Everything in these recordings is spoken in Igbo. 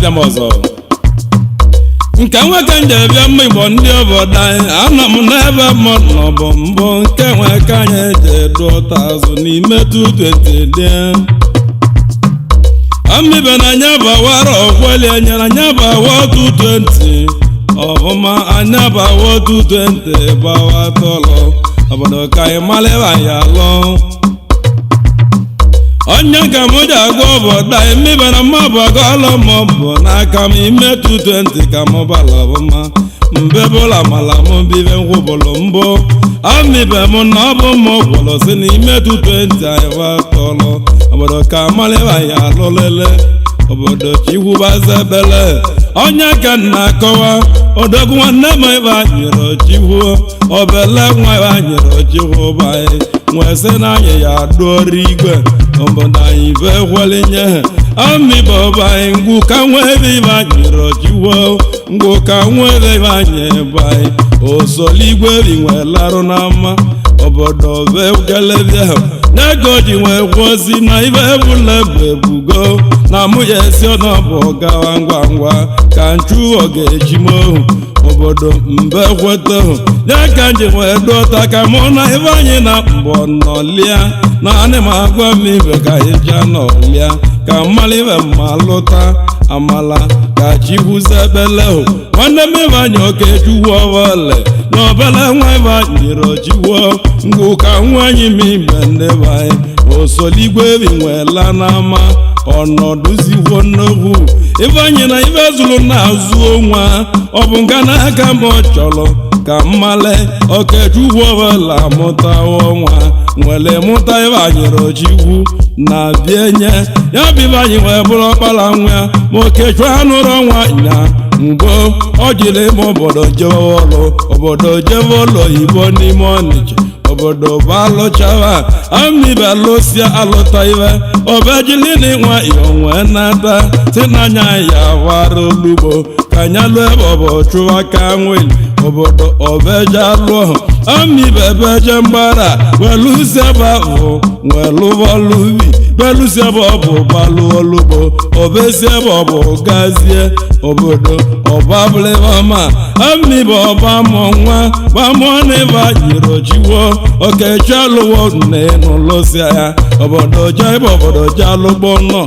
anya m ọzọ nke nwoke nje bịa mma igbo ndị obodo anyị ana m n'ebe m nọ bụ mbụ nke nwe ka anyị eji edu ụta azụ n'ime 220 dị amibe na anya bawara ọkweli enyere anya bawa 220 ọbụma anya bawa 220 bawa tọlọ obodo ka anyị malịba ya lọ onye ka m ji agwa obodo anyị mibere mmabụ agọlọ maọbụ n'aka m ime 220 ka m bala ọbụma mbebụla mala m bibe nkwụbụlụ mbụ amibe m na ọ bụ m gwụlụ si n'ime 220 anyị watọlọ obodo ka malịba ya alụlele obodo chikwubazebele onye ka na-akọwa odogwu nwanne m ebe anyịrị chikwu obele nwa ebe anyịrị chikwu baị nwesị na anyị ya dụọrọ igwe obodo anyị be kwelinye amibe ọbaị ngwu ka nwa ebe ibe anyịrị chikwu ngwu ka nwa ebe anyị baị osoligwe bi nwelarụ n'ama obodo be kelebịa n'ego ji nwee kwụzi na ibe ebule bụ ebugo na mụ ya esi ọnọbụ gawa ngwa ngwa ka nchu oge ejimohu obodo mbe kwetohu ya ka nji nwee dọta ka mụ na ibe anyị na mbọ nọlịa na anị m agwa m ibe ka ịbịa nọlịa ka mmalibe ma lụta amala ka chikwuzebelehu nwanne m ibe anyị Okechukwu ọbọle na obele nwa ibe anyị rojiwo ngwu ka nwa anyị m ibe ndebe anyị osoligwe bi nwela n'ama ọnọdụziwo nnukwu ibe anyị na ibe zụrụ na-azụ onwa ọ bụ nga n'aka m chọrọ ka mmale Okechukwu ọbọla mụtawo nwa nwere mụta ibe anyị rojiwu na bienye ya bibe anyị wee bụrụ ọkpara nwa ma Okechukwu anụrụ nwa nya mgbo ọ jiri ime obodo jebe ọlụ obodo jebe ụlọ oyibo n'ime Ọnịcha obodo bụ alụchawa amibe lụsịa alụta ibe obejilini nwa onwe nata si n'anya ya wara olugbo ka anya lụọ ebe ọbụ chụwa ka nweli obodo obeja lụọ amibe beje mgbara welụziebe bụ welụbọlụbi belụziebe ọbụ balụ olugbo obeziebe ọbụ gazie obodo ọbabụlịbama amibe ọba mụ nwa gbamụọ n'ebe anyịrị jiwo Okechukwu alụwo n'enu lụsịa ya obodo jebe obodo je alụgbo nọ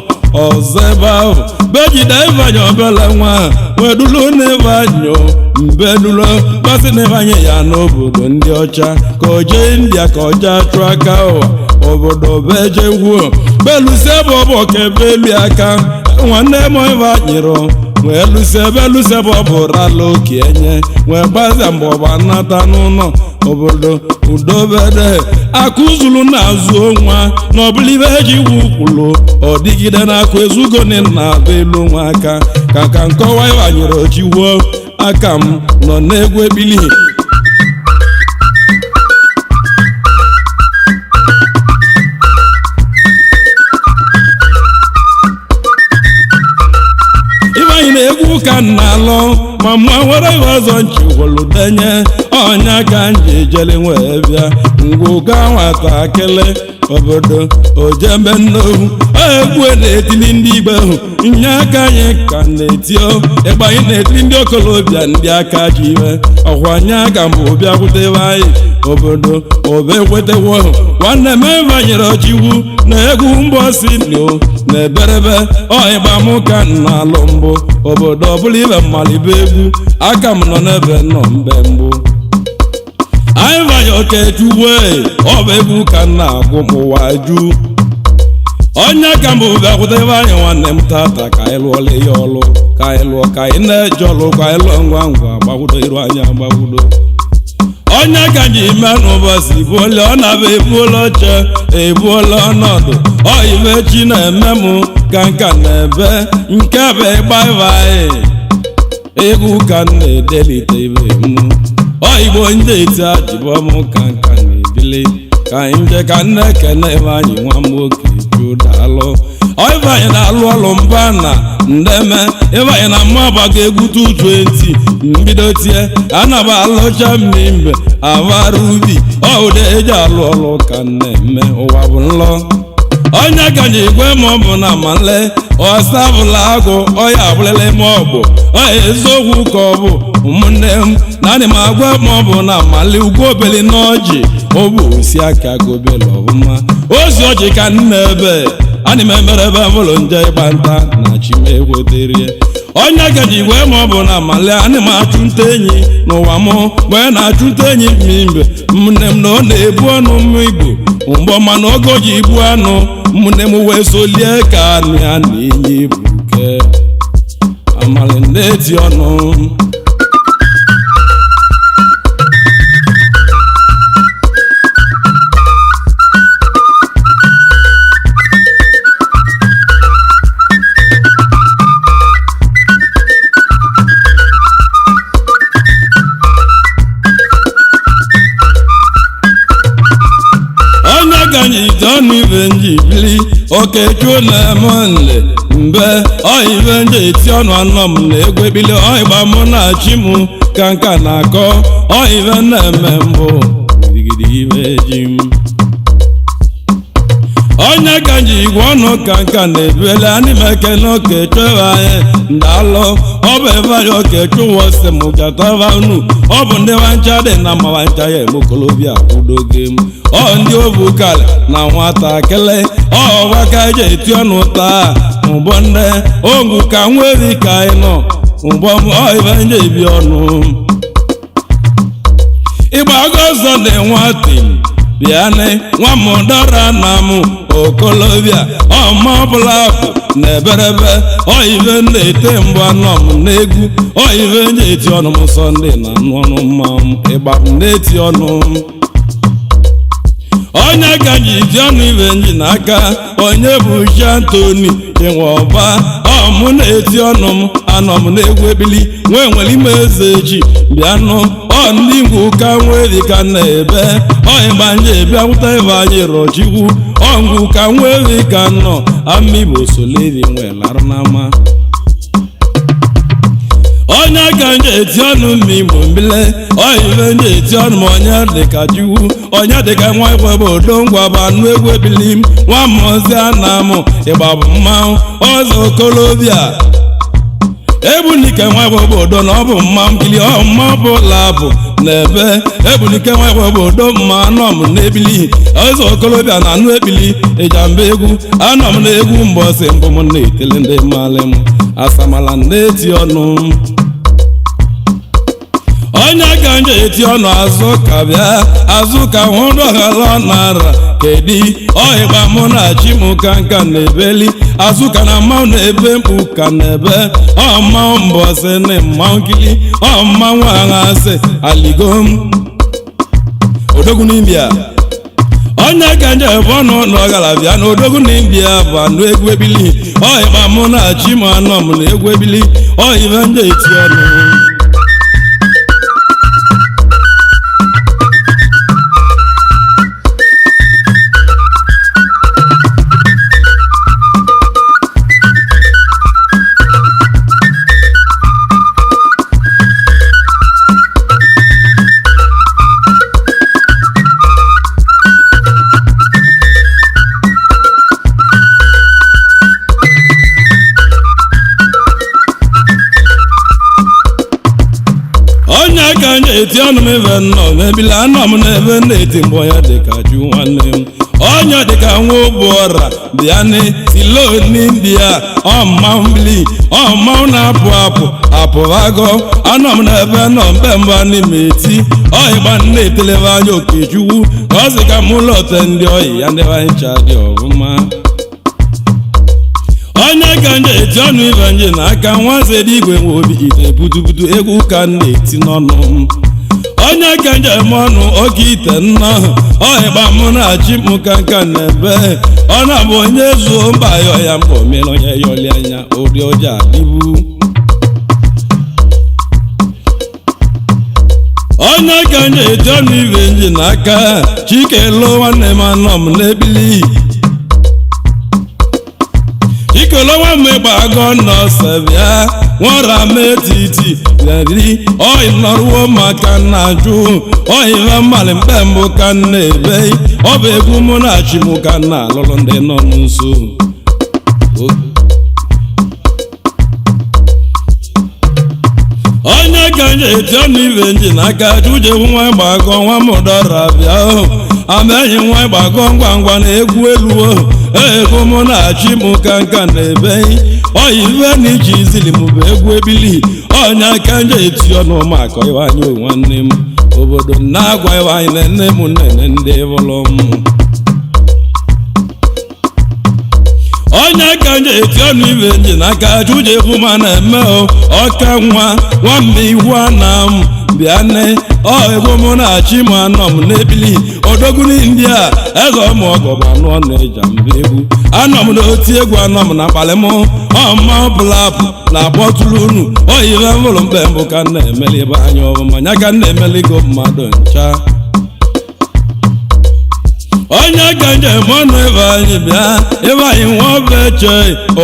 ọzọ ebe ahụ bejide Ifeanyi obele nwa wedulu n'ebe anyụ mbedulo gbasị n'ebe anyị ya n'obodo ndị ọcha ka o jee India ka o jee achụ aka ụwa obodo beje gwuo belusi ebe ọbụ ka ebe elu aka nwanne m ebe anyịrị wee lụsi ebe ọ bụ rala okenye wee gbazie mgbe ọgba nata n'ụlọ obodo udobede akụzulu na-azụ nwa na ọbụla ibe eji iwu kwulu ọ dịgide n'akụ ezugoni na-abụ elu nwa aka ka nkọwa Ifeanyi ojiwo aka m nọ n'egwu ebili egwu ka na-alụ ma mma nwere iwe ọzọ nchikwolu denye ọnya ka nji jele nwee bịa ngwụga nwatakịrị obodo ojembe nnohu egwu na-etili ndị igbe hụ nye aka anyị ka na-etio ịgba anyị na-etili ndị okolobịa ndị aka ji iwe ọkwa nye aka mbụ bịakwutebe anyị obodo obe kwetewo nwanne m Ifeanyi ojiwu na egwu mbọsi nio na eberebe ọịgba m ka na-alụ mbụ obodo ọbụla ibe mmalibe egwu aka m nọ n'ebe nọ mbe mbụ Ifeanyi Okechukwu ọ bụ egwu ka na-agụ m ụwa ju onye ka mbụ bịakwutebe anyị nwanne m tata ka anyị lụọla ya ọlụ ka anyị lụọ ka anyị na-eje ọlụ ka anyị lụọ ngwa ngwa gbagwudo iru anyị agbagwudo onye ka ji ime n'ụbọchị ibuola ọ na-abụ ebuola oche ebuola ọnọdụ oyibe chi na-eme m ka nka na-ebe nke bụ ịgba anyị egwu ka m na-edelite ibe m oyibo ndị eti ajibọ m ka nka na-ebili ka anyị nje ka nne kene Ifeanyi nwa m Okechukwu daalụ Ifeanyi na-alụ ọlụ mba na ndeme Ifeanyi na mma gbago egwu 220 mbido tie anaba alụcha mmimbe avara ubi ọụda eji alụ ọlụ ka na-eme ụwa bụ nlọ onye gaji igwe ma ọ bụ na male ọsabụla agụ ọya abụlele ma ọ bụ ọya eziokwu ka ọ bụ ụmụnne m na adị m agwa ma ọ bụ na male ugwu obeli n'ọjị ọ bụ osi aka gobele ọbụma ozi ọjị ka nna ebe adị m emere ebe bụlụ nje ịgba nta na chimegweterie onye gaji igwe ma ọ bụ na male adị m achụ nta enyi n'ụwa m mgbe na-achụ nta enyi mgbe ụmụnne m na ọ na-ebu ọnụ mmụ igbo mgbe mana oge o ji ibu anụ ụmụnne m wee solie ka anụ ya na-enye ibuke amali na-eti ọnụ ọnụ ibe nji bili Okechukwu na-eme nle mbe ibe nji eti ọnụ anọ m na egwu ebili ịgba mụ na chi m ka nka na-akọ ibe na-eme mbụ gidigidi ibe ji m onye ka nji igwe ọnụ ka nka na-ebuele anyị m ekene Okechukwu anyị ndalụ ọ bụ ebe anyị Okechukwu wọsị m gatava unu ọ bụ ndị wancha dị na mawancha ya emekolobia kwudoge m ndị obu kala na nwatakịrị ọgbaka eji eti ọnụ taa mgbọ ndị ogwu ka nweri ka anyị nọ mgbọ ibe nje ebi ọnụ ịgbago ọzọ dị nwati bịanị nwa m dara na m okolobịa ọma ọbụla bụ na eberebe ibe na-ete mbụ anọ m n'egwu ibe nje eti ọnụ m Sọnde na anụ ọnụ mmanwụ ịgba m na-eti ọnụ m onye gaji iji ọnụ ibe nji n'aka onye bụ chi Antoni enwe ọba mụ na-eti ọnụ m anọ m na-egwu ebili nwee nwere ime eze echi bịanụ ndị ngwu ka nweri ka na-ebe ịgba nje bịa nwụta ebe anyị rọchikwu ngwu ka nweri ka nọ ama Igbo solevi nwe larụ n'ama onye aka nje eti ọnụ m Igbo mbile ibe nje eti ọnụ m onye dịka Chukwu onye dịka nwa igwebe odo ngwa bụ anụ egwu ebili m nwa m ozi ana m ịgba bụ mmanwụ ọzọ okolobịa ebunike nwa igwebe odo na ọ bụ mmanwụ nkili mma ọbụla bụ n'ebe ebunike nwa igwebe odo mma anọ m n'ebili ọzọ okolobịa na anụ ebili Ijamba egwu anọ m na-egwu mbọsị mbụ m na-etele ndị mmalị m asamala na-eti ọnụ m onye ka nje eti ọnụ azụ ka bịa azụ ka hụdọghala nara kedi ịgba mụ na chi m ka nka na-ebeli azụ ka na mmanwụ na-ebe mkpu ka na-ebe mmanwụ mbọsị na mmanwụ nkili mmanwụ aghasị aligom odogwu n'imbia onye ka nje ebe ọnụ n'ọgara bịa na odogwu n'imbia bụ anụ egwu ebili ịgba mụ na chi m anọ m na egwu ebili ibe nje eti ọnụ eti ọnụ m ebe nnọọ mebili anọ m n'ebe na-eti mbọ ya dịka ju nwanne m onye dịka nwa ogbu ọra bịanị silo n'India mmanwụ mbili mmanwụ na-apụ apụvago anọ m n'ebe nọ mbe mba n'ime eti ịgba na-etelebe anya Okechukwu ka ọ sị ka m ụlọte ndị oyi ya ndị ncha dị ọbụma onye ka nje eti ọnụ ibe nje n'aka nwaze dị igwe nwe obi ite butubutu egwu ka na-eti n'ọnụ m onye ka nje eme ọnụ oke ite nna ịgba mụ na chi m ka nka na-ebe ọ na-abụ onye zuo mba ya mbọ mere onye yọli anya ụdị ọjọọ adịbu onye ka nje eti ọnụ ibe nje n'aka Chikelo nwanne m anọ m n'ebili Chikelo nwa m ịgba agọ nọọsụ bịa nwara metiti bịari oyi nọrụwo maka nna jụ oyi ve mmalị mkpe mbụ ka nna ebe ọ bụ egwu mụ na chi mụ ka nna alụlụ ndị nọ nso onye ka nje eti ọnụ ibe nji n'aka jujewu nwa gbagọ nwa mụdọra bịa amaghị nwa gbagọ ngwa ngwa na egwu elu ego mụ na-achị mụ ka nka na ebe oyi ibe na iji izili mụ bụ egwu ebili onye aka nje eti ọnụ maka Ifeanyi nwanne m obodo na-agwa Ifeanyi na nne m nene ndị bụlụ m onye ka nje eti ọnụ ibe nji n'aka jujewu ma na-eme ọka nwa nwamme ihu ana m bịa nne ego mụ na-achị m anọ m n'ebili odogwuri ndị a eze ụmụ ọgọba anụ na Ijamba egwu anọ m n'oti egwu anọ m na akpalị m ọma blapụ na agbọtụrụ unu oyibe mụrụ mgbe mbụ ka nna emeli Ifeanyi ọbụma nya ka nna emeligo mmadụ ncha onye ka njem ọnụ Ifeanyi bịa Ifeanyi nwa obeche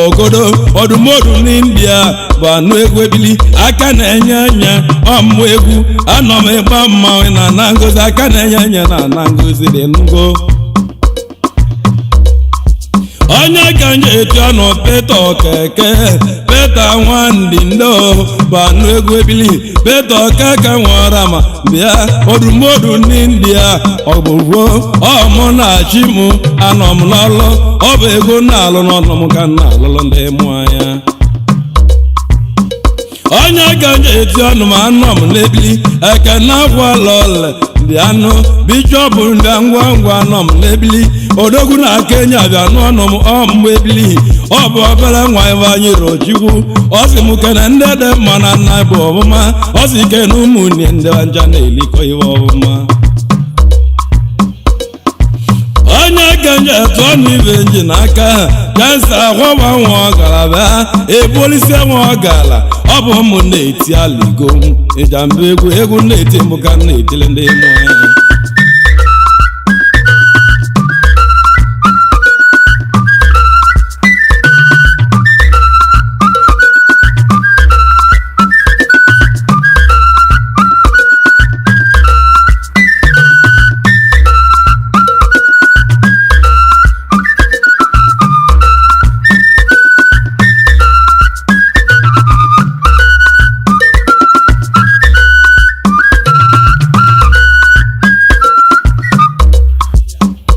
ogodo ọdụmodu n'India bụ anụ egwu ebili aka na-enye enye ọmụ egwu anọ m ịgba mmanwụ na ana ngozi aka na-enye enye na ana ngozi dị ngo onye ka nje eti ọnụ Peta Okeke Peta Nwandị ndo bụ anụ egwu ebili Peta Okeke nwara ma bịa odumodu n'India ọgbụgbo ọmụ na-achị mụ anọ m n'ọlụ ọ bụ ego na-alụ n'ọnụ m ka na alụlụ ndị mụ anya onye ka nje eti ọnụ ma anọ m n'ebili eke na-akwa lọle bịanụ bishọp ndị ngwa ngwa anọ m n'ebili odogwu na Kenya bịa n'ọnụ m ọmụ ebili ọ bụ obere nwa Ifeanyi Rochukwu ọ sị m kene ndị dị mma na nna bụ ọbụma ọ sị kene ụmụnne ndị nja na-elikọ ihe ọbụma onye ka nje etu ọnụ ibe nji n'aka kansa akwọba nwa ọgaraba ebolisi nwa ọgala ọ bụ ụmụ na-eti aligo Ijamba egwu na-eti mbụ ka na-etile ndị mụ anya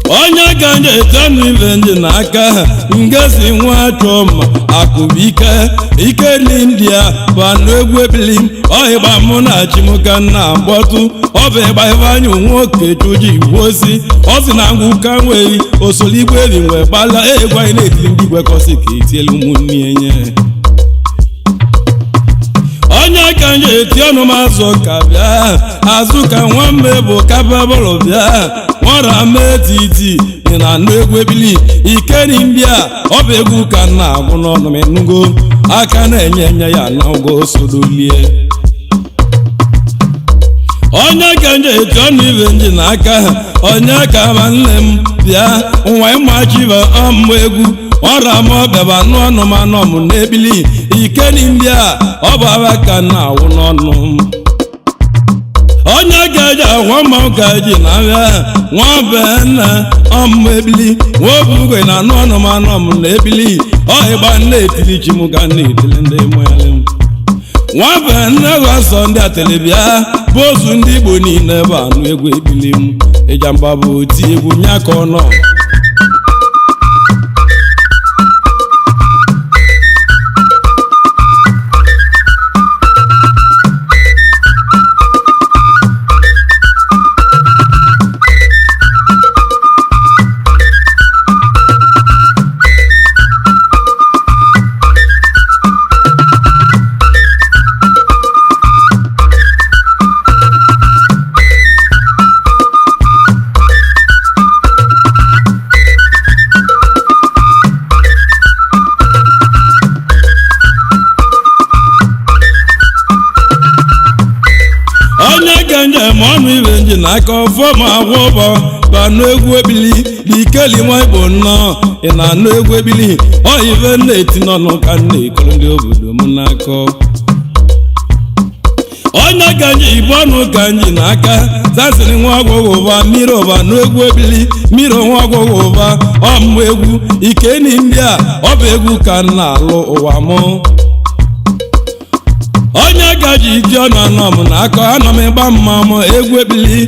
onye ka nje eti ọnụ ibe nji n'aka ngezi nwa chọma akụbike ike n'India bụ anụ egwu ebili ọhịgba mụ na-achị m ka nna mgbọtụ ọ bụ ịgba Ifeanyi nwa Okechukwu ji igwe osi ọ sị na ngwa ụka nweghị osoligwe ebi nwee gbala egwu anyị na-etiri ndị igwe kọsị ka etielu ụmụnne enye onye ka nje eti ọnụ m azụ ka bịa azụ ka nwamme bụ kapabụlụ bịa nwara metiti dị na anụ egwu ebili ike n'India ọ bụ egwu ka nna agwụ n'ọnụ m enugo aka na-enye enye ya na ụgwọ sodolie onye ka nje eti ọnụ ibe nji n'aka onye ka ma nne m bịa nwa ịmachiba ọmụ egwu ọra m ọbịaba n'ọnụ m anọ m n'ebili ike n'India ọ bụ aba ka nna awụ n'ọnụ m onye ga-eji ahụ mmanwụ ka ji na-abịa nwa be nna ọmụ ebili nwa obugwe na anụ ọnụ m anọ m n'ebili ọhịgba na-etiri chi m ga na-etili ndị mụyalị m nwa be nne ghọsọ ndị atelebịa bụ ozu ndị Igbo niile bụ anụ egwu ebili m Ijamba bụ oti egwu nya ka ọ nọ onye ka njem ọnụ ibe nji n'aka ọfọma agwọ ụbọ bụ anụ egwu ebili n'ikeli nwa igbo nnọọ ị na-anụ egwu ebili ife na-eti n'ọnụ ka na-ekoro ndị obodo m n'akọ onye ka nji ibu ọnụ ka nji n'aka zasịrị nwa ọgwụgwụ ụba mmiri ụba n'egwu ebili mmiri nwa ọgwụgwụ ụba ọmụ egwu ikeni ndị a ọ bụ egwu ka m na-alụ ụwa mụ onye gaji iji ọnụ anọ m n'aka anọ m ịgba mmanwụ egwu ebili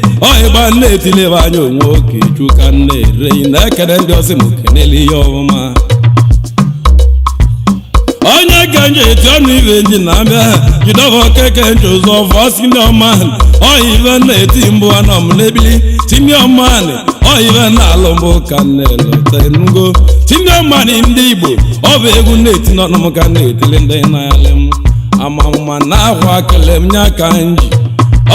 ịgba na-etilebe anya onwe Okechukwu ka na-ere na-ekele ndị ọsị m kenele ihe ọmụma onye ga-enye eti ọnụ ibe nji na-abịa jidova okeke nche ụzọ ọfọ sinioman ive na-eti mbụ anọ m n'ebili sinioman ive na-alụ mbụ ka na-elotenugo sinioman ndị Igbo ọ bụ egwu na-eti n'ọnụ m ka na-etili ndị na-alị m amamma na-akwa kele m nya ka nji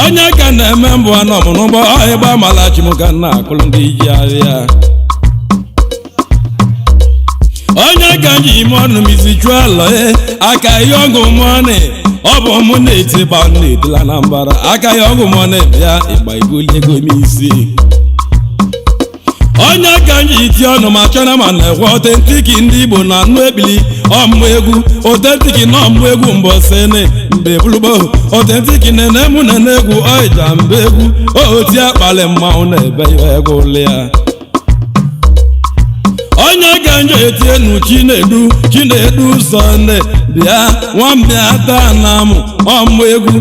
onye ka na-eme mbụ anọ m n'ụgbọ ịgba amalachi m ka na-akụlụ ndị iji ahịa onye ka nji ime ọnụ m isi chụọ alọ aka ihe ọgụ mọnị ọ bụ mụ na-eti gba na-etila na mbara aka ihe ọgụ mọnị bịa ịgba ibuli ego m isi onye ka nji iti ọnụ ma chọna ma na-ekwe otentiki ndị Igbo na anụ ebili ọmụ egwu otentiki na ọmụ egwu mbọsene mgbe bulugbo otentiki na-ene egwu Ijamba egwu oti akpali mmanwụ na-ebe ihe egwu ụlọ ya onye ga-enye etienu Chinedu Sọnde bịa nwambịa taa na m ọmụ egwu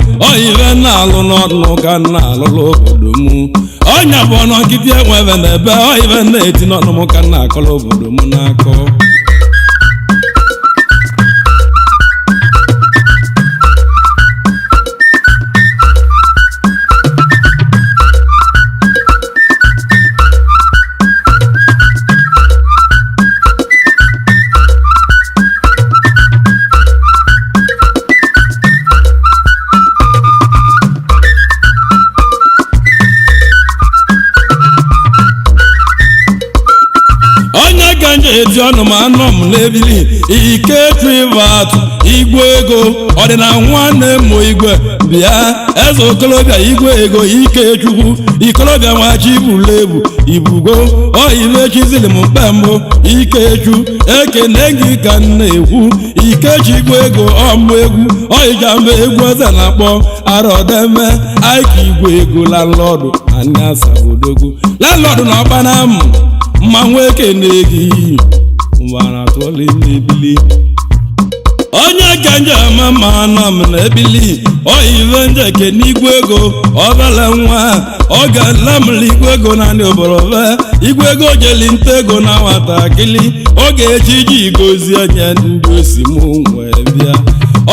ive na-alụ n'ọnụ ka na-alụlụ obodo m onye bụ ọnọnkịtị enwebe na ebe ive na-eti n'ọnụ m ka na-akọlụ obodo m n'akọ eti ọnụ m anọ m n'ebili ike trivatụ igwe ego ọdịna nwanne m igwe bịa eze okolobịa igwe ego Ikechukwu ikolobịa nwachi ibulu ebu ibugo ive chizili m mkpe mbụ Ikechukwu ekene gị ka m na-ekwu Ikechi igwe ego ọmụ egwu Ijamba egwu eze na-akpọ arodeme aika igwe ego landlọdụ anya sabodogwu landlọdụ na ọkpana m mmanwụ ekene gị mgbara tụọlị n'ebili onye ka nje ama ma anọ m n'ebili ive njeke n'igwe ego obele nwa ọ ga-elamụlụ igwe ego naanị oborove igwe ego jeli nta ego na nwatakịrị ọ ga-eji ji gozi onye ndị osi m wee bịa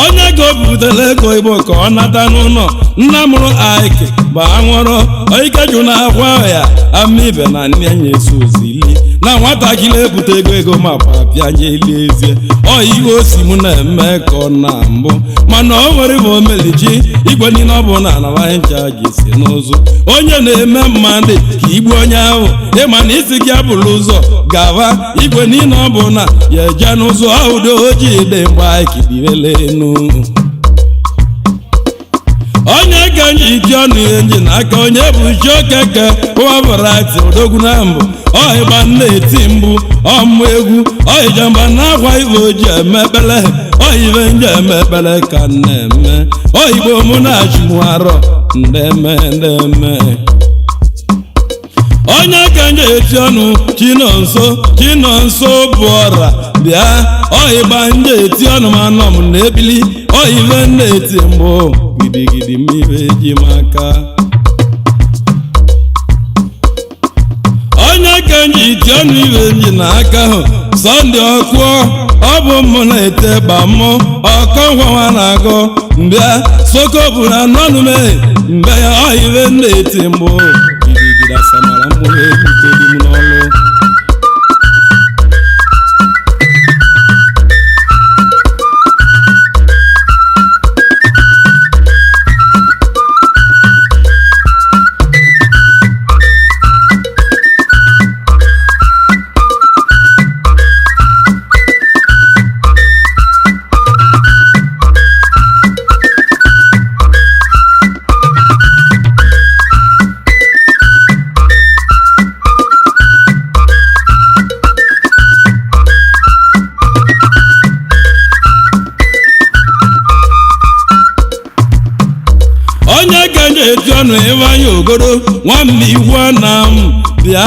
onye ga-obutere ego Igbo ka ọ nata n'ụlọ nna mụrụ Ike bụ anwụrụ Ikeju na-akwa ya amibe na nne ya eso ozili na nwatakịrị ebute ego ma papịanye eli ezie ihe osi m na-eme ka ọ na mbụ mana o nwere bụ omelichi igwe niile ọ bụ na anabaghị ncha ji si n'ụzọ onye na-eme mmadụ ka igbu onye ahụ ịma na isi gị abụrụ ụzọ gava igwe niile ọ bụ na ya eje n'ụzọ ahụdo ojii dị mgbe aikibirelenu onye ga-enye ike ọnụ ihe nji n'aka onye bụ chi okeke ụwabarati odogwu na mbụ ịgba na-eti mbụ ọmụ egwu Ijamba na-akwa ive oji emekpele ive nje emekpele ka na-eme Igbo mụ na-achị m arọ ndeme onye ga-enye eti ọnụ Chinonso bụ ọra bịa ịgba nje eti ọnụ m anọ m n'ebili ive na-eti mbụ gidigidi mmiri eji m aka onye ka nji iti ọnụ ive nji n'aka ahụ Sọnde ọkụọ ọ bụ mụ na-ete gba mmụ ọkọ ngwa na-agụ mbịa soko bụ na n'ọnụ m mgbe ya ive na-eti mbụ gidigidi asamara mkpụrụ egwu tedi m n'ọlụ nụ Ifeanyi ogodo nwamme igwe na m bịa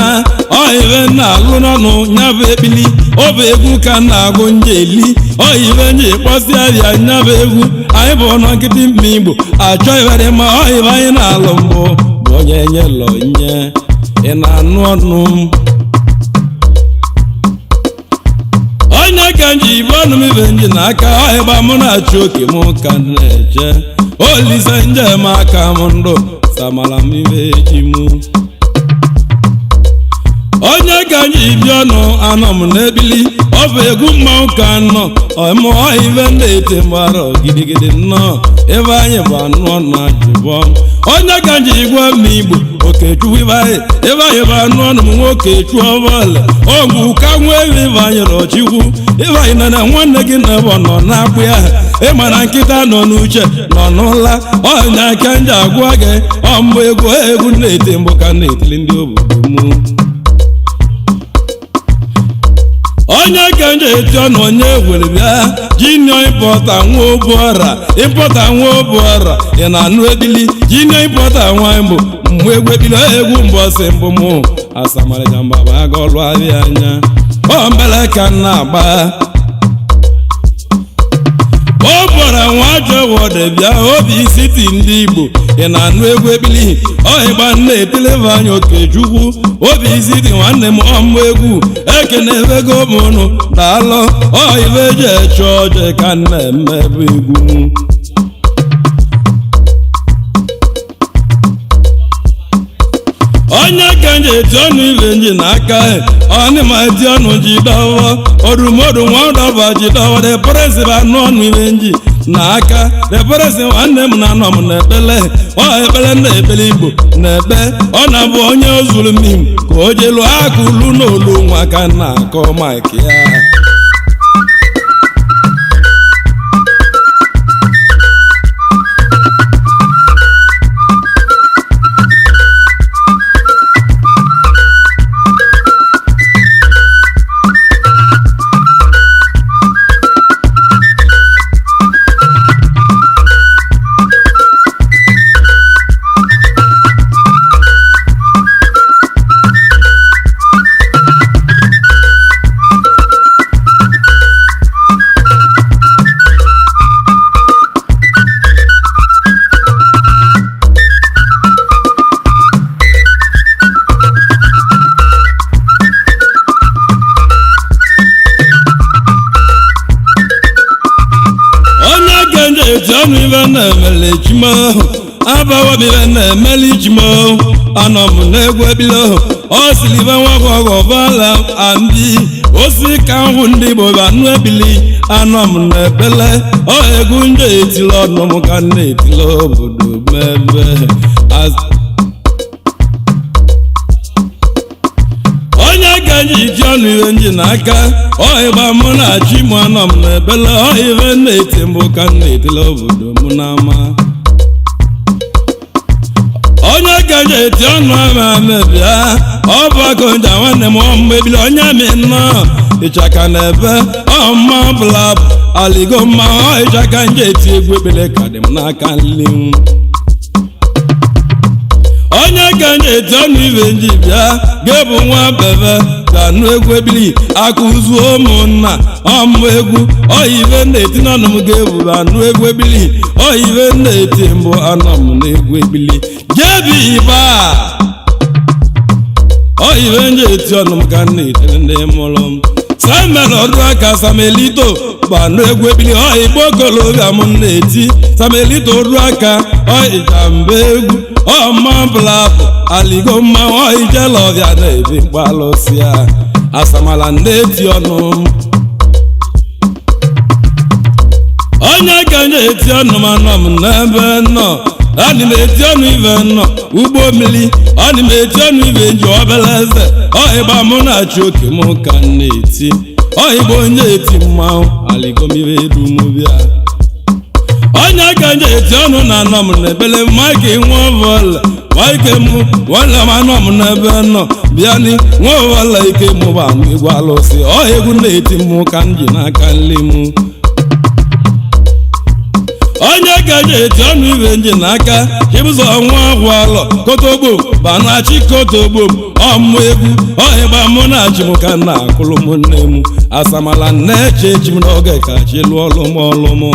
oyive na-alụ n'ọnụ nyabụ ekpili ọbụ egwu ka na-agụ njeli oyive nji kpọsịa bịa nyabụ egwu anyị bụ ọnụ nkịtị mma Igbo achọ iwere ma oyive anyị na-alụ mbụ bụ onye nyelọ nye ị na-anụ ọnụ m onye ka nji ibe ọnụ m ibe nji n'aka ọhịgba mụ na-achụ oke m ka na-eche olise njem aka m ndụ samara m ibe ji mụ onye ka nji ibi ọnụ anọ m n'ebili ọ bụ egwu mmanwụ ka nọ ọmụọ ibe na-ete mgbara gidigidi nnọọ Ifeanyi bụ anụ ọnụ ajụbọ onye ka nji igwe m Igbo Okechukwu Ifeanyi bụ anụ ọnụ m nwoke Okechukwu ọbọla ogwu ka nwa ewe Ifeanyi rọchikwu Ifeanyi nana nwanne gị na ebe nọ na-akpụ ya ịma na nkịta nọ n'uche nọ n'ụla ọnya aka nji agwa gị ọmgbe egwu na-ete mbụ ka na-etili ndị obodo mụ onye ka nje eti ọnụ onye were bịa junior importer nwa obuọra importer nwa obuọra ị na-anụ ebili junior importer nwa mbụ mgbe egwu ebili egwu mbọsị mbụ mụ asamara Ijamba bụ aga ọlụ ahịa anya ọ mbele ka na-agba o bụra nwa ajọ wọde bịa obi siti ndị Igbo ị na-anụ egwu ebili ọhịgba na-etile Ifeanyi Okechukwu obi siti nwanne m ọmụ egwu ekene ego mụnụ daalụ ọhịba eji eche ọje ka na-eme bụ egwu onye ka nje eti ọnụ ibe nji n'aka ọnịma eti ọnụ ji dọwọ odumodu nwa ụdọba ji dọwọ de presi bụ anụ ọnụ ibe nji n'aka de presi nwanne m na anọ m na-ekpele ekpele na-ekpele Igbo na-ekpe ọ na-abụ onye ozuru mmiri ka o jelu aka ulu n'olu nwa ka na-akọ mike ya ọnụ ibe na-emele ejima abawa ibe na-emele ijima anọ m n'egwu ebilo ọ siri ibe nwa ọgọvala ambi osi ka nhụ ndị Igbo bụ anụ ebili anọ m na-ebele ọ egwu ndị etili ọnụ m ka na-etili obodo mebe onye ka nji iji ọnụ ibe nji n'aka ọhịgba mụ na chi mụ anọ m na-ebele ọhịbe na-eti mbụ ka na-etile obodo mụ n'ama onye ka nji eti ọnụ ama mebia ọ bụ akụnja nwanne m ọmgbe ebili onye amị nnọọ ịchaka na ebe ọmma bụla aligo mma ịchaka nji eti egwu ekpele ka dị m n'aka nli m onye ka nje eti ọnụ ibe nji bịa ga-ebu nwa bebe ga-anụ egwu ebili akụzuo ụmụnna ọmụ egwu oyive na-eti n'ọnụ m ga-ebu anụ egwu ebili oyive na-eti mbụ anọ m n'egwu ebili jebi ibe oyive nje eti ọnụ m ka na-etiri ndị mụrụ m Samuel ọdụ aka Samelito bụ anụ egwu ebili oyibo okolobịa m na-eti Samelito ọdụ aka Ijamba egwu ọma blabụ aligo mma ijele ọbịa na-ebi mgbalụsịa asamala na-eti ọnụ onye ka nje eti ọnụ m anọ m n'ebe nọ ani m eti ọnụ ibe nọ ugbo mmiri ani m eti ọnụ ibe nji obele eze ọhịgba mụ na-achị oke m ka na-eti ọhịgba onye eti mmanwụ aligomibe edumubịa onye ka nje eti ọnụ na anọ m n'ebele maịka nwa ọbụla maịka m nwanne m anọ m n'ebe nọ bịani nwa ọbụla ike mụ bụ anụ egwu alụsị ọhịa egwu na-eti mụ ka m ji n'aka nli m onye gaje eti ọnụ ibe nji n'aka chibụzọ nwa agwalọ kotogbo banachi kotogbo ọmụ egwu ọhịgba mụ na achịmụ ka nna akụlụ m nne m asamala na-eche echi m n'oge ka chi lụọ ọlụmọlụmụ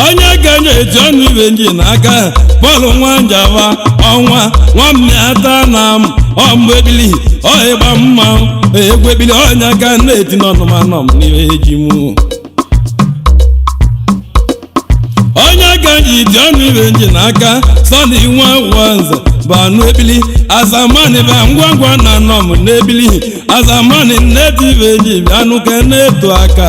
onye gaje eti ọnụ ibe nji n'aka bọọlụ nwa njaba ọnwa nwammiata na m ọmụ ebili ọhịgba mma egwu ebili onye ka na-eti n'ọnụmanọm n'ihe eji mụ onye gaji dị ọnụ ibe nji n'aka sọni nwa wanze bụ anụ ebili azamani ba ngwangwa na nọm n'ebili azamani nneti ibe nji bịanụ ka na-eto aka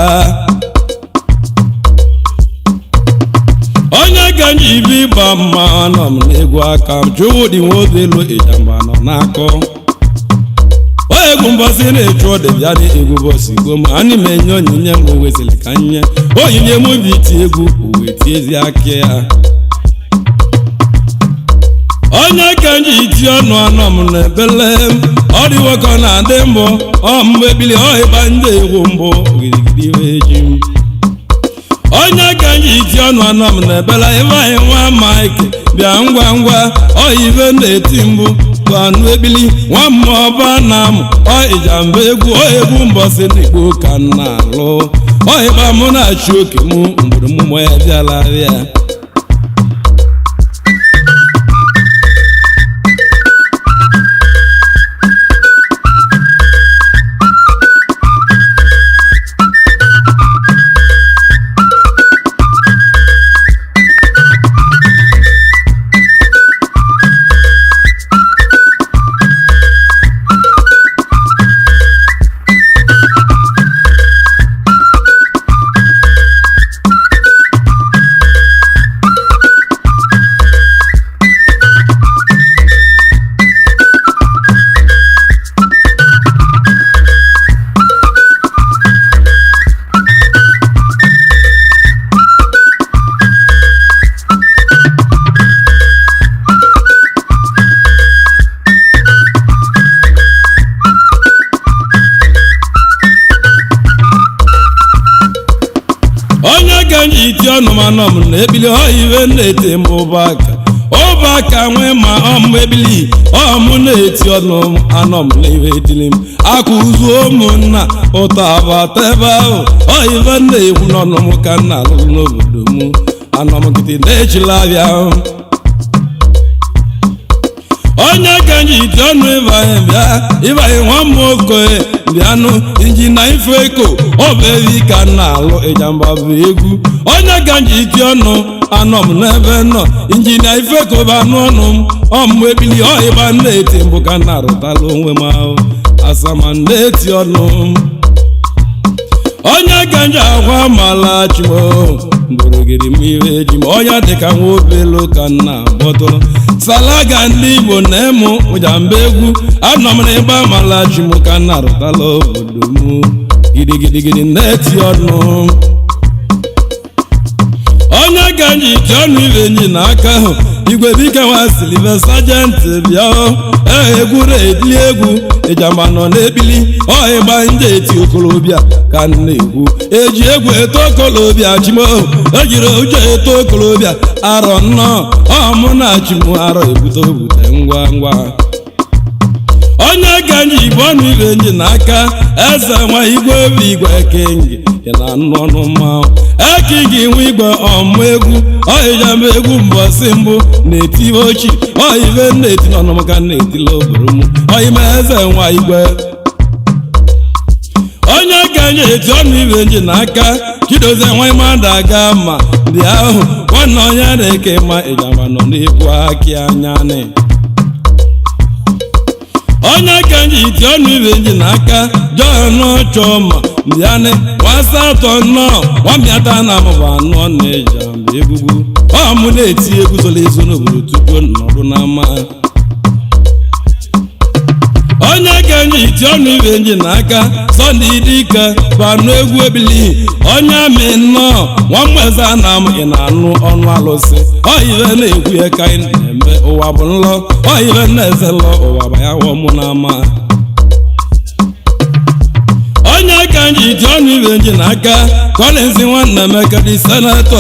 onye gaji ibi ịgba mma nọm n'egwu aka m Chukwudi Nwobielu Ijamba nọ n'akọ egwu mbọsị na-echu ọdị bịa dị egwu bọsị gom anyị m enye onyinye m wesịrị ka nye onyinye m bi iti egwu uwe tiezi aka ya onye ka nji iti ọnụ anọ m na ebele m ọ dị nwoke na-adị mbụ ọmụ ebili ọhịba ndị egwu mbụ girigiri eji m onye ka nji iti ọnụ anọ m na ebele Ifeanyi nwa Mike bịa ngwa ngwa ọhibe na-eti mbụ anụ ebili nwa mmụọba na m Ijamba egwu egwu mbọsị n'igbo ka m na-alụ ọhịba mụ na-achị oke m mgbere mụmụ ya bịala ya iti ọnụmanọm na ebili ọhibe na-ete m ụbaka nwee ma ọmụ ebili ọmụ na-eti ọnụmanọm na ibe etili m aka ụzụ ụmụnna ụtọ abata ebe ahụ ọhibe na-ekwu n'ọnụmụ ka nna alụrụ n'obodo m anọmgide na-echila abịa onye ka nji iti ọnụ Ifeanyi nwa m okoye bịanụ injina Ifeko ọ bụ evi ka nna alụ Ijamba bụ egwu onye ka nji iti ọnụ anọ m n'ebe nọ injina Ifeko bụ anụ ọnụ m ọmụ ebili ọhịba na-eti mbụ ka nna arụtala onwe m ahụ asama na-eti ọnụ m onye ka nji agwa mala chimo mgborogiri m iwe eji m onye dịka Nwobielu ka nna bọtụrụ salaga ndị Igbo na-emu Ijamba egwu anọ m n'ịgba amala chimo ka nna arụtala obodo m gidigidigidi na-eti ọnụ onye ka nji iti ọnụ ibe nji n'aka ahụ igwe dike nwa Silver Sergeant bịa egwu na-etili egwu Ijamba nọ n'ebili ọhịgba nje eti okolobịa ka na-egwu eji egwu eto okolobịa chimo ejiri uche eto okolobịa arọ nnọọ ọmụ na chimo arọ ebute ngwa ngwa onye ka nji igbo ọnụ ibe nji n'aka eze nwa igwe bụ igwe kengi ya na anụ ọnụ mmanwụ eke gị nwe igwe ọmụ egwu Ijamba egwu mbọsị mbụ na-etibe ochi ọhibe na-eti n'ọnụm ka na-etila oboro m ọhime eze nwa igwe onye ka nji eti ọnụ ibe nji n'aka Chidozie nwa mmadụ aga ma ndị ahụ nwanne onye na-eke ma Ijamba nọ n'egwu akị anya onye ka nji iti ọnụ ibe nji n'aka John Choma mbịanị nwasa atọ nnọọ nwamịata na amụbụ anụ na Ijamba egwugwu ọmụ na-eti egwu zoro ezo n'obodo tupu nọdụ n'ama onye ka nji iti ọnụ ibe nji n'aka Sunday dike bụ anụ egwu ebili onye amị nnọọ nwammeze na amụ ị na-anụ ọnụ alụsị ọhibe na-egwu ya ka ị na-eme ụwa bụ nlọ ọhibe na-eze nlọ ụwa bụ ya wọmụ n'ama onye ka nji iti ọnụ ibe nji n'aka Collins nwanne Emeka dị senetọ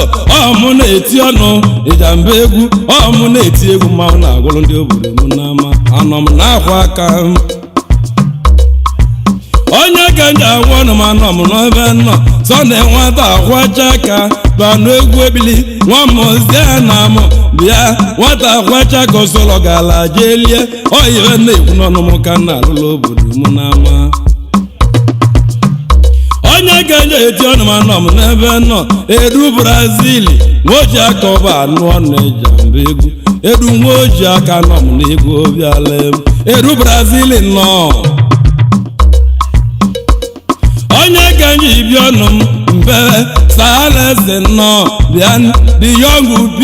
ọmụ na-eti ọnụ Ijamba egwu ọmụ na-eti egwu mmanwụ na-agwụrụ ndị obodo m n'ama anọ m n'akwa aka m onye ka nji agwụ ọnụ m anọ m n'ebe nọ Sunday nwata akwacha aka banụ egwu ebili nwa m ozie na m bịa nwata akwacha ka osolo gala jelie oyibe na-ekwu n'ọnụ m ka nna alụla obodo m n'ama onye ga-enye eti ọnụ m anọ m n'ebe nọ Edu Brazil nwoji aka ọba anụ ọnụ Ijamba egwu Edu nwoji aka nọ m n'egwu obiala m Edu Brazil nọ onye ga-enye ibi ọnụ m mbere Salese nọ bịa the young B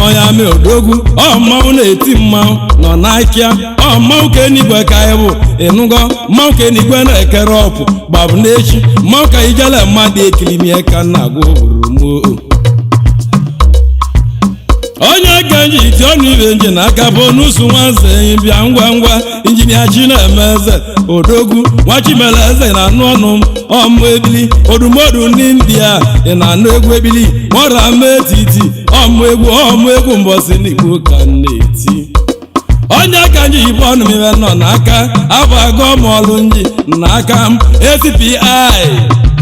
onye amị odogwu ọmmanwụ na-eti mmanwụ nọ n'akịa ọmmanwụ ka enigwe ka ịbụ ịnụgo mmanwụ ka enigwe na-ekere ọpụ gbabụ n'echi mmanwụ ka ijele mmadụ ekilimie ka nna gwa obodo onye ga-enji iti ọnụ ibe nji n'aka bụ n'usu nwanze enyi bịa ngwa ngwa injinia Chinemeze odogwu Nwachimeleeze na-anụ ọnụ m ọmụ ebili odumodu ndị India ị na-anụ egwu ebili nwara m etiti ọmụ egwu mbọsị n'Igbo ka m na-eti onye ka nji ibe ọnụ m ibe nọ n'aka abago m ọlụ nji n'aka m ACPI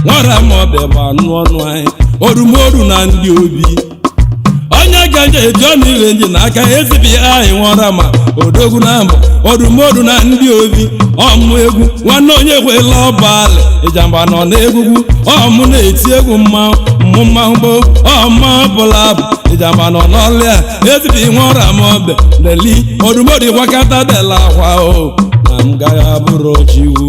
nwara m ọbịa bụ anụ ọnụ anyị odumodu na ndị obi onye ga-eje eti ọnụ ibe nji n'aka ACPI nwara ma odogwu na mbụ odumodu na ndị obi ọmụ egwu nwanne onye kwela ọbalị Ijamba nọ n'egwugwu ọmụ na-eti egwu mmanwụ gboo ọmụ bụla abụ Ijamba nọ n'ọlịa ACPI nwara ma ọbịa deli odumodu gwakọta dela akwa o na m gaghị abụrụ chiwu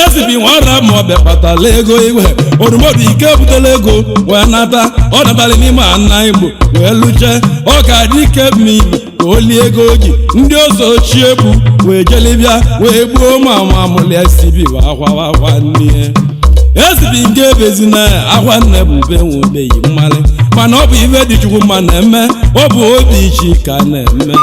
ACPI nwara ma ọbịa kpatala ego igwe odumodu ike butela ego wee nata ọ nabalị n'ime ana Igbo wee luche ọ ka dị ike mma ibe ka o lie ego ji ndị ọzọ ochie bụ wee jelibịa wee gbuo ma amụlịa ACPI wee akwa nne ACPI nke ebezina akwa nne bụ ube nwebeghị mmalị mana ọ bụ ife dị Chukwu mma na-eme ọ bụ obi ichi ka na-eme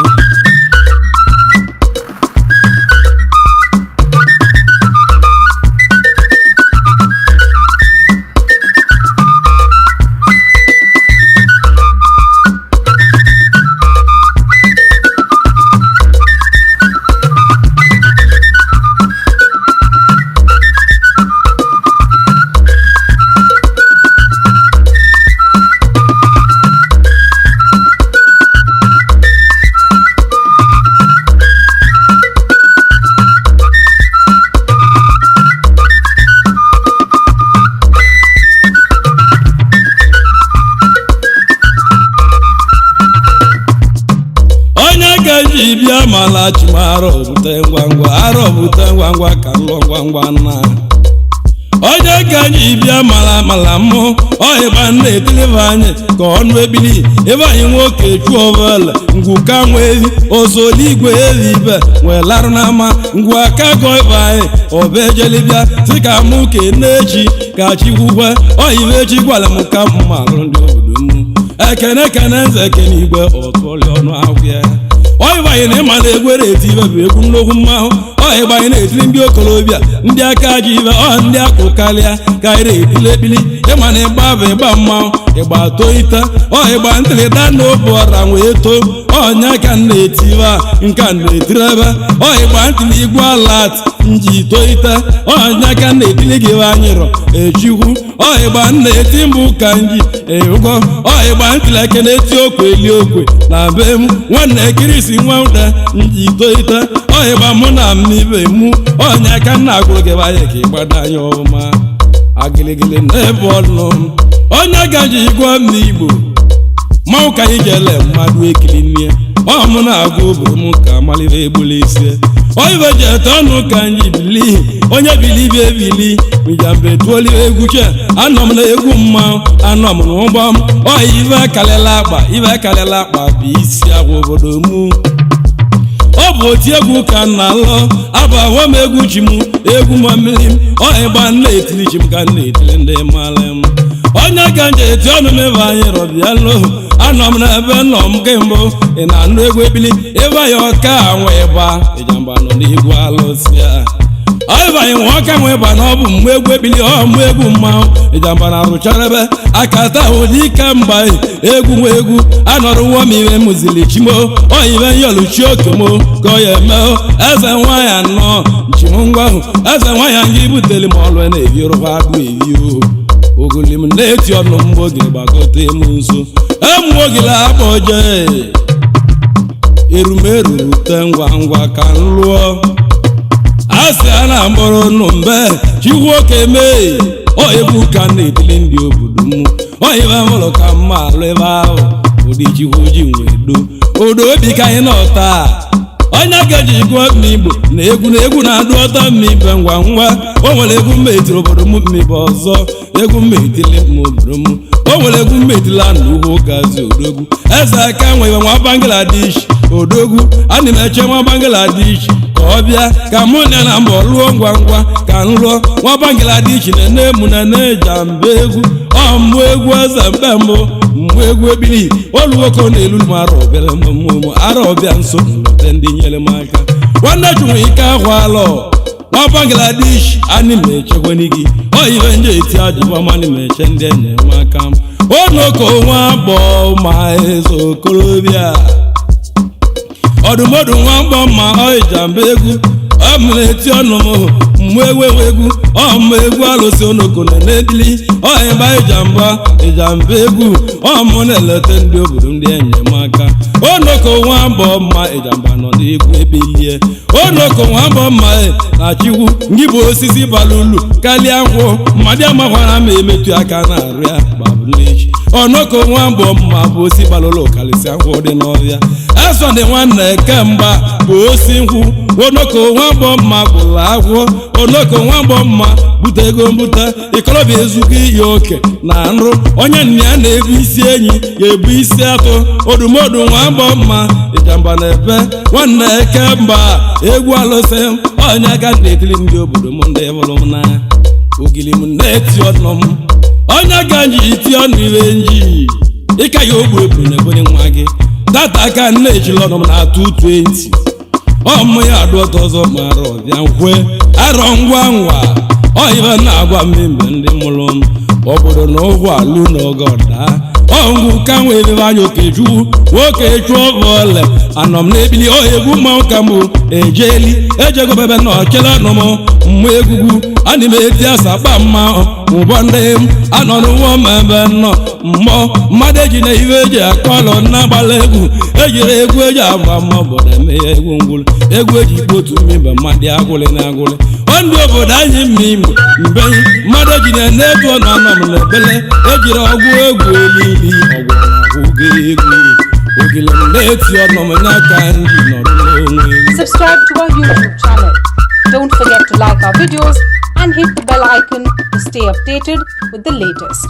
bịa mala chimaro bute ngwa ngwa ka nlọ ngwa na onye ka anyị bịa mala mmụ ọhịba na-etilive anyị ka ọnụ ebili ebe anyị nwoke Okechukwu ngwuka nweevi ozoligwe evibe wee larụ n'ama ngwa aka gọibe anyị obejelibịa si ka mụ ke na-echi ka chikwukwe ọhịba echi gwara m ka mmalụ ndị obodo m ekene nze ekene igwe ọtụọlị ọnụ ahụhịa ọhịbanye na ịma na egwere eti ibe bụ egwu nnukwu mmanwụ ọhịbanye na-etiri ndị okolobịa ndị aka ji ibe ndị akụ karịa ka anyị na-etili ekpili ịma na ịgba bụ ịgba mmanwụ ịgba toite ọhịgba ntịlịda na obu ọra wee too ọnya ka na-eti ibe a nka na-etiri ebe ọhịgba ntịli igwe alat nji toite ọnya ka na-etili gị ebe anyị rọ echikwu ọhịgba na-eti mbụ ka nji ụgwọ ọhịgba ntịli eke na-eti okwe eli okwe na be m nwanne kirisi nwa ụda nji toite ọhịgba mụ na mmibe mụ ọnya ka nna agwụrụ gị banye ka ịgbada anya ọma agịlịgịlị n'ebe ọnụ onye gaji igwe m n'Igbo mmanwụ ka anyị ga-ele mmadụ ekiri nne ọmụ na-agwa obodo m ka amalive egbula isi oyibe ji ete ọnụ ka anyị bili onye bilibi ebili Ijamba etuoli egwu che anọ m na egwu mmanwụ anọ m n'ụgbọ m ọhịa ibe akarịla akpa bụ isi agwa obodo m ọ bụ oti egwu ka nna lọ abụ ahụ m egwu chi m egwu ma mmiri m ọhịgba na-etili chi m ka na-etili ndị mara m onye ka nje eti ọnụ m ebe anyị rọbịalụ anọ m n'ebe nọ m kembụ ị na-anụ egwu ebili ebe anyị ọka anwe ịgba Ijamba nọ n'igwe alụsịa Ifeanyi nwoke nwe ba na ọ bụ mgbe egwu ebili ọmụ egwu mmanwụ Ijamba na-arụchara ebe akata ụdị ike mba egwu nwe egwu anọrọwo m iwe mụzili chimo oyibe nyoluchi okomo ka ọ ya eme eze nwaanyị anọ nchimngwa ahụ eze nwaanyị anyị butere m ọlụ na-ebiorụkwa agụ ebi ogoli m na-eti ọnụ mgboge gbagote m nso emụogile akpọje erumeru rute ngwa ngwa ka m lụọ asị a na-agbọrọ nụ mbe chikwu oke mee egwu ka na-etili ndị obodo m oyibe mụrụ ka mma alụ ebe ahụ ụdị chikwu ji nwedo odo obi ka anyị nọta onye gaji gụọ mmigbo na egwu na-adụ ọtọ mmibe ngwa ngwa o nwere egwu mmetiri obodo m mmibe ọzọ egwu mmetili m obodo m o nwere egwu mmetila na ugwu gazi odogwu eze aka nwe nwa Bangladesh odogwu ana m eche nwa Bangladesh ka ọ bịa ka mụ na mbọ lụọ ngwa ngwa ka m lụọ nwa Bangladesh na emu na Ijamba egwu ọmụ egwu eze mbe mbụ mgbe egwu ebili oluwoko na-elu m arọbịa mmụmụ arọbịa nso nlọte ndị nyere m aka nwanne chụnwe ike ahwalọ nwa Bangladesh anyị m echekweni gị oyibe ndị eti ajụbọ mani m eche ndị enyemaka m onoko nwa agbọ ma eze okorobịa ọdụmọdụ nwa mgbọ ma Ijamba egwu ọmụ na-eti ọnụ m mgbe egwu ọmụ egwu alụsị onoko na n'ebili ọhịba Ijamba egwu ọmụ na-eleta ndị obodo ndị enyemaka onoko nwa mbọ mma Ijamba nọ n'egwu ebilie onoko nwa mbọ mma na chikwu ngị bụ osisi bara ulu karịa nkwụ mmadụ amakwara ma emetụ aka na arịa babụlechi onoko nwa mbọ mma bụ osi bara ulu karịsịa nkwụ dị n'ọhịa esọdị nwanne kemgba bụ osi nkwụ onoko nwa mbọ mma bụrụ agwọ onoko nwa mbọ mma bute ego mbute ikolobịa ezugo iyi oke na nrụ onye nna ya na-ebu isi enyi ya ebu isi atụ odumodu nwa mbọ mma Ijamba na-ebe nwanne kemgba egwu alụsị onye aka na-etili ndị obodo m ndị bụrụ m n'anya ogili m na-eti ọnụ m onye ka nji iti ọnụ iwe nji ịka ya ogbu eburu na ebonye nwa gị data aka na-ejili ọnụ m na 220 ọmụ ya adụ ọtọ ọzọ mara ọbịa nkwe arọ ngwa ngwa oyibe na-agwa mmemme ndị mụrụ m obodo na ụgwọ alụ n'oge ọda ọngwụ ka nwere anya Okechukwu Okechukwu ọbọle anọ m n'ebili egwu mmanwụ ka mbụ ejeli ejegobebe na ọchele ọnụ m mma egwugwu ana m eti asakpa mma ụbọ ndị m anọ n'ụwọ m ebe nọ mmụọ mmadụ eji na iwe eji akọlọ na-agbala egwu ejiri egwu eji agba mma obodo eme ya egwu ngwụlụ egwu eji kpotu mmiri mmadụ agwụlị na agwụlị ndị obodo anyị mmiri mbenyi mmadụ eji na-enetu ọnụ anọ m n'ebele ejiri ọgwụ egwu elili ọgwụ na-ahụgo egwu ogile m na-eti ọnụ m n'aka ndị nọrọ n'onwe. Subscribe to our YouTube channel. Don't forget to like our videos and hit the bell icon to stay updated with the latest.